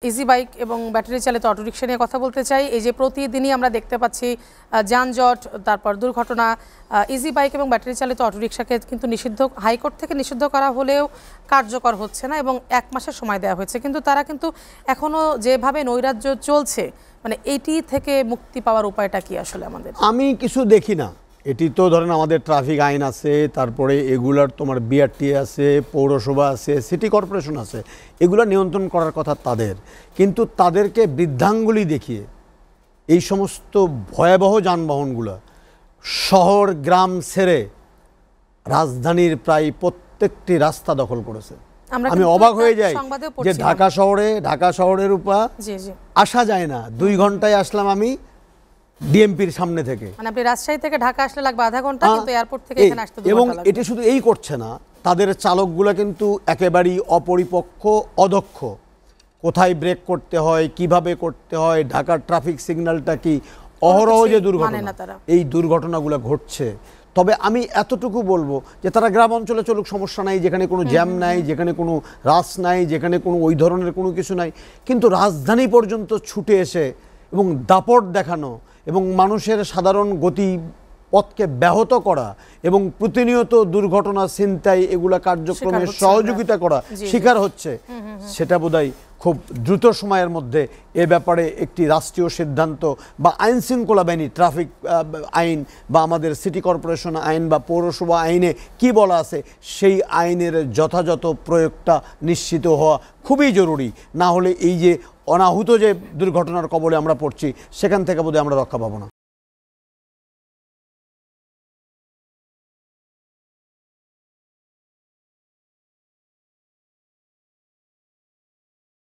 Easy bike এবং battery চালিত autorickshaw নিয়ে কথা বলতে চাই। এই যে প্রতিদিনই আমরা দেখতে পাচ্ছি যানজট, তারপর দুর্ঘটনা। ইজি বাইক এবং ব্যাটারি চালিত অটোরিকশাকে কিন্তু নিষিদ্ধ, হাইকোর্ট থেকে নিষিদ্ধ করা হলেও কার্যকর হচ্ছে না এবং 1 মাসের সময় দেওয়া হয়েছে, কিন্তু তারা কিন্তু এখনও যেভাবে নৈরাজ্য চলছে, মানে এইটি থেকে মুক্তি পাওয়ার উপায়টা কি আসলে আমাদের? আমি কিছু দেখি না। এটি তো ধরেন আমাদের ট্রাফিক আইন আছে, তারপরে এগুলার তোমার বিআরটি আছে, পৌরসভা আছে, সিটি কর্পোরেশন আছে, এগুলো নিয়ন্ত্রণ করার কথা তাদের। কিন্তু তাদেরকে বৃদ্ধাঙ্গুলি দেখিয়ে এই সমস্ত ভয়াবহ যানবাহনগুলো শহর গ্রাম ছেড়ে রাজধানীর প্রায় প্রত্যেকটি রাস্তা দখল করেছে। আমি অবাক হয়ে যাই যে ঢাকা শহরের উপর আসা যায় না। 2 ঘন্টায় আসলাম আমি ডিএমপির সামনে থেকে। মানে আপনি রাজশাহী থেকে ঢাকা আসলে লাগবে আধা ঘন্টা, কিন্তু এয়ারপোর্ট থেকে এখানে আসতে 2 ঘন্টা এবং লাগবে। এটা শুধু এই করছে না, তাদের চালকগুলো কিন্তু একেবারেই অপরিপক্ক, অদক্ষ। কোথায় ব্রেক করতে হয়, কিভাবে করতে হয়, ঢাকার ট্রাফিক সিগন্যালটা কি, অহরহ যে দুর্ঘটনা, এই দুর্ঘটনাগুলো ঘটছে। তবে আমি এতটুকু বলবো যে তারা গ্রাম অঞ্চলে চলুক, সমস্যা নাই, যেখানে কোনো জ্যাম নাই, যেখানে কোনো রাশ নাই, যেখানে কোনো ওই ধরনের কোনো কিছু নাই। কিন্তু রাজধানী পর্যন্ত ছুটে এসে এবং দাপট দেখানো এবং মানুষের সাধারণ গতি পথকে ব্যাহত করা এবং প্রতিনিয়ত দুর্ঘটনা, ছিনতাই, এগুলা কার্যক্রমে সহযোগিতা করা শিকার হচ্ছে, সেটা বোধহয় খুব দ্রুত সময়ের মধ্যে এ ব্যাপারে একটি রাষ্ট্রীয় সিদ্ধান্ত বা আইন শৃঙ্খলা বাহিনী, ট্রাফিক আইন বা আমাদের সিটি কর্পোরেশন আইন বা পৌরসভা আইনে কি বলা আছে, সেই আইনের যথাযথ প্রয়োগটা নিশ্চিত হওয়া খুবই জরুরি। না হলে এই যে অনাহুত যে দুর্ঘটনার কবলে আমরা পড়ছি, সেখান থেকে বোধহয় আমরা রক্ষা পাবো না।